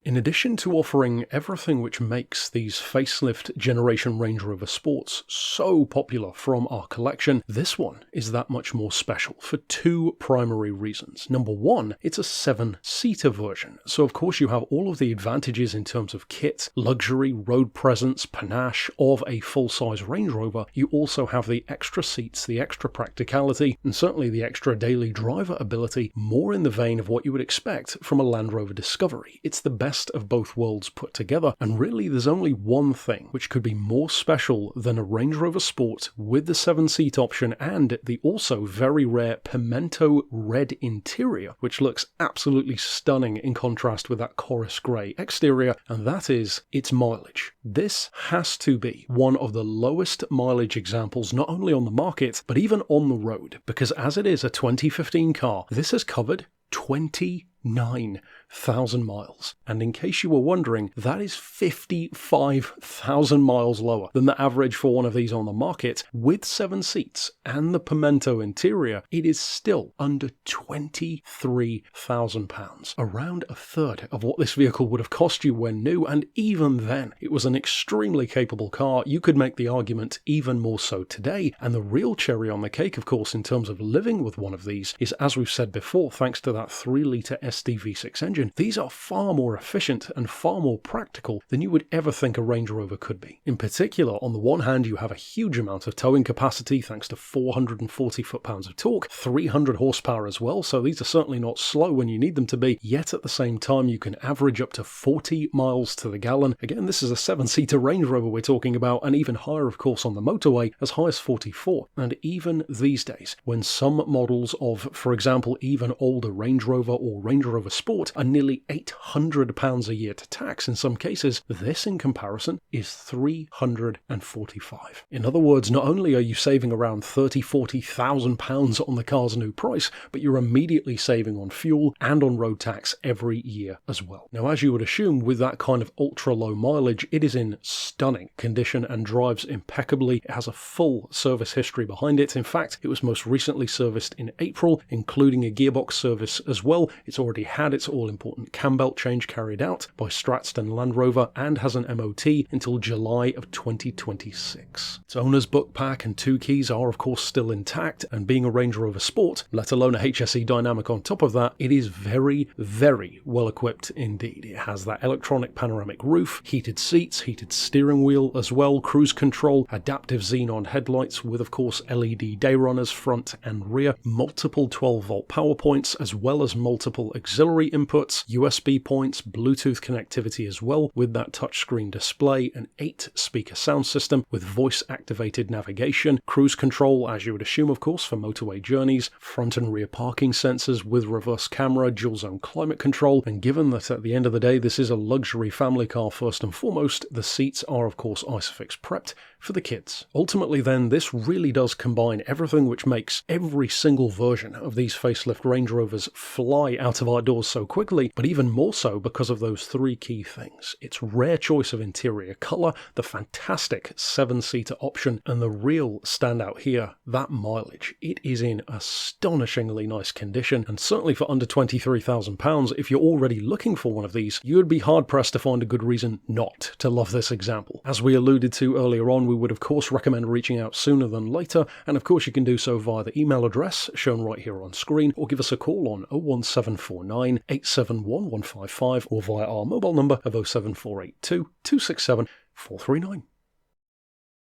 In addition to offering everything which makes these facelift generation Range Rover Sports so popular from our collection, this one is that much more special for two primary reasons. Number one, it's a 7-seater version, so of course you have all of the advantages in terms of kit, luxury, road presence, panache of a full-size Range Rover. You also have the extra seats, the extra practicality, and certainly the extra daily driver ability, more in the vein of what you would expect from a Land Rover Discovery. It's the best of both worlds put together, and really there's only one thing which could be more special than a Range Rover Sport with the 7-seat option and the also very rare pimento red interior, which looks absolutely stunning in contrast with that chorus grey exterior, and that is its mileage. This has to be one of the lowest mileage examples not only on the market but even on the road, because as it is a 2015 car, this has covered 29,000 miles. And in case you were wondering, that is 55,000 miles lower than the average for one of these on the market. With 7 seats and the pimento interior, it is still under £23,000, around a third of what this vehicle would have cost you when new, and even then, it was an extremely capable car. You could make the argument even more so today, and the real cherry on the cake, of course, in terms of living with one of these, is, as we've said before, thanks to that 3-litre SDV6 engine, these are far more efficient and far more practical than you would ever think a Range Rover could be. In particular, on the one hand, you have a huge amount of towing capacity thanks to 440 foot-pounds of torque, 300 horsepower as well, so these are certainly not slow when you need them to be, yet at the same time you can average up to 40 miles to the gallon. Again, this is a 7-seater Range Rover we're talking about, and even higher of course on the motorway, as high as 44. And even these days, when some models of, for example, even older Range Rover or Range Rover Sport are nearly £800 a year to tax in some cases, this in comparison is £345. In other words, not only are you saving around £30,000-40,000 on the car's new price, but you're immediately saving on fuel and on road tax every year as well. Now, as you would assume, with that kind of ultra low mileage, it is in stunning condition and drives impeccably. It has a full service history behind it. In fact, it was most recently serviced in April, including a gearbox service as well. It's already had its all-important cam belt change carried out by Stratton Land Rover and has an MOT until July of 2026. Its owner's book pack and 2 keys are of course still intact, and being a Range Rover Sport, let alone a HSE Dynamic on top of that, it is very, very well equipped indeed. It has that electronic panoramic roof, heated seats, heated steering wheel as well, cruise control, adaptive xenon headlights with of course LED day runners front and rear, multiple 12-volt power points as well as multiple auxiliary inputs, USB points, Bluetooth connectivity as well with that touchscreen display, an 8-speaker sound system with voice-activated navigation, cruise control as you would assume of course for motorway journeys, front and rear parking sensors with reverse camera, dual zone climate control, and given that at the end of the day this is a luxury family car first and foremost, the seats are of course ISOFIX prepped for the kids. Ultimately then, this really does combine everything which makes every single version of these facelift Range Rovers fly out of our doors so quickly, but even more so because of those 3 key things. Its rare choice of interior colour, the fantastic 7-seater option, and the real standout here, that mileage. It is in astonishingly nice condition, and certainly for under £23,000, if you're already looking for one of these, you would be hard-pressed to find a good reason not to love this example. As we alluded to earlier on, we would of course recommend reaching out sooner than later, and of course you can do so via the email address shown right here on screen, or give us a call on 01749 871 155 or via our mobile number of 07482 267 439.